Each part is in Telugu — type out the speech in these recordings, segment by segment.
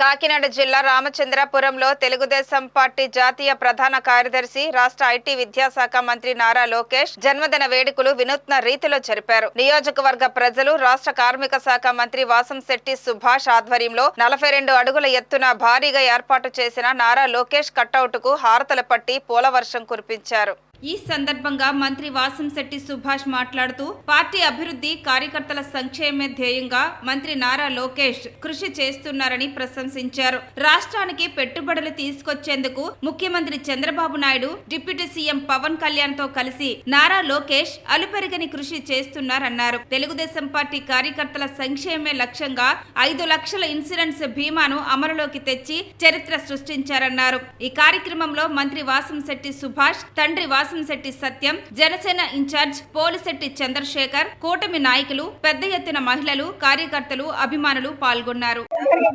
కాకినాడ జిల్లా రామచంద్రపురంలో తెలుగుదేశం పార్టీ జాతీయ ప్రధాన కార్యదర్శి రాష్ట్ర ఐటీ విద్యాశాఖ మంత్రి నారా లోకేష్ జన్మదిన వేడుకలు వినూత్న రీతిలో జరిపారు. నియోజకవర్గ ప్రజలు రాష్ట్ర కార్మిక శాఖ మంత్రి వాసంశెట్టి సుభాష్ ఆధ్వర్యంలో 42 అడుగుల ఎత్తున భారీగా ఏర్పాటు చేసిన నారా లోకేష్ కటౌట్ కు హారతలు పట్టి పూలవర్షం కురిపించారు. ఈ సందర్భంగా మంత్రి వాసంశెట్టి సుభాష్ మాట్లాడుతూ పార్టీ అభివృద్ధి, కార్యకర్తల సంక్షేమే ధ్యేయంగా మంత్రి నారా లోకేష్ కృషి చేస్తున్నారని ప్రశంసించారు. రాష్ట్రానికి పెట్టుబడులు తీసుకొచ్చేందుకు ముఖ్యమంత్రి చంద్రబాబు నాయుడు, డిప్యూటీ సీఎం పవన్ కళ్యాణ్ తో కలిసి నారా లోకేష్ అలుపెరగని కృషి చేస్తున్నారన్నారు. తెలుగుదేశం పార్టీ కార్యకర్తల సంక్షేమే లక్ష్యంగా 5 లక్షల ఇన్సూరెన్స్ బీమాను అమలులోకి తెచ్చి చరిత్ర సృష్టించారన్నారు. ఈ కార్యక్రమంలో మంత్రి వాసంశెట్టి సుభాష్, తండ్రి వాసంశెట్టి సత్యం, జనసేన ఇన్ఛార్జ్ పోలిశెట్టి చంద్రశేఖర్, కూటమి నాయకులు, పెద్ద ఎత్తున మహిళలు, కార్యకర్తలు, అభిమానులు పాల్గొన్నారు.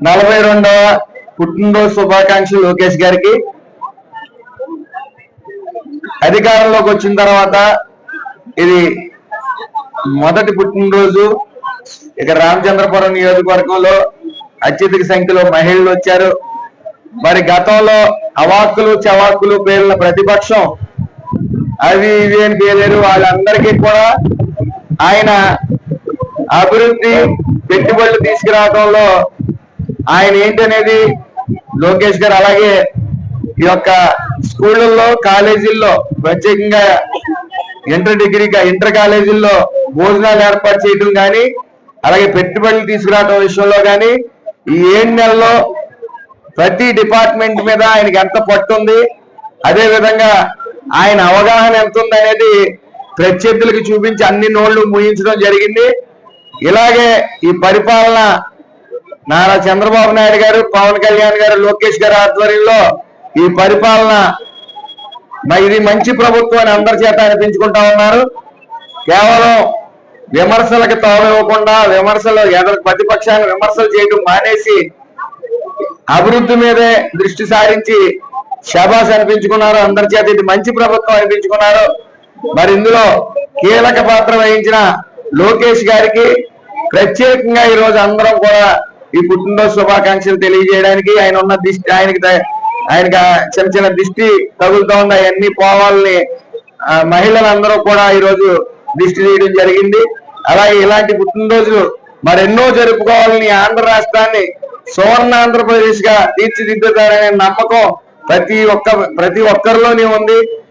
42వ పుట్టినరోజు శుభాకాంక్షలు లోకేష్ గారికి. అధికారంలోకి వచ్చిన తర్వాత ఇది మొదటి పుట్టినరోజు. ఇక రామచంద్రపురం నియోజకవర్గంలో అత్యధిక సంఖ్యలో మహిళలు వచ్చారు. మరి గతంలో అవాక్కులు చవాక్కులు పేర్ల ప్రతిపక్షం అవి ఇవి అని పేర్లేరు. వాళ్ళందరికీ కూడా ఆయన అభివృద్ధి, పెట్టుబడులు తీసుకురావడంలో ఆయన ఏంటనేది లోకేష్ గారు, అలాగే ఈ యొక్క స్కూళ్ళల్లో, కాలేజీల్లో, ప్రత్యేకంగా ఇంటర్ కాలేజీల్లో భోజనాలు ఏర్పాటు చేయడం కానీ, అలాగే పెట్టుబడులు తీసుకురావడం విషయంలో కానీ ఈ 7 నెలల్లో ప్రతి డిపార్ట్మెంట్ మీద ఆయనకి ఎంత పట్టుంది, అదే విధంగా ఆయన అవగాహన ఎంత ఉంది అనేది ప్రత్యర్థులకు చూపించి అన్ని నోళ్లు మూయించడం జరిగింది. ఇలాగే ఈ పరిపాలన నారా చంద్రబాబు నాయుడు గారు, పవన్ కళ్యాణ్ గారు, లోకేష్ గారి ఆధ్వర్యంలో ఈ పరిపాలన ఇది మంచి ప్రభుత్వం అని అందరి చేత అనిపించుకుంటా ఉన్నారు. కేవలం విమర్శలకు తావివ్వకుండా, ప్రతిపక్షాన్ని విమర్శలు చేయడం మానేసి అభివృద్ధి మీదే దృష్టి సారించి శాబాష్ అనిపించుకున్నారు. అందరి చేత ఇది మంచి ప్రభుత్వం అనిపించుకున్నారు. మరి ఇందులో కీలక పాత్ర వహించిన లోకేష్ గారికి ప్రత్యేకంగా ఈ రోజు అందరం కూడా ఈ పుట్టినరోజు శుభాకాంక్షలు తెలియజేయడానికి, ఆయన ఉన్న దిష్టి ఆయనకి చిన్న చిన్న దిష్టి తగులుతూ ఉంది, అవన్నీ పోవాలని మహిళలందరూ కూడా ఈ రోజు దిష్టి తీయడం జరిగింది. అలాగే ఇలాంటి పుట్టినరోజులు మరెన్నో జరుపుకోవాలని, ఆంధ్ర రాష్ట్రాన్ని సువర్ణ ఆంధ్రప్రదేశ్ గా తీర్చిదిద్దుతారనే నమ్మకం ప్రతి ఒక్కరిలోనే ఉంది.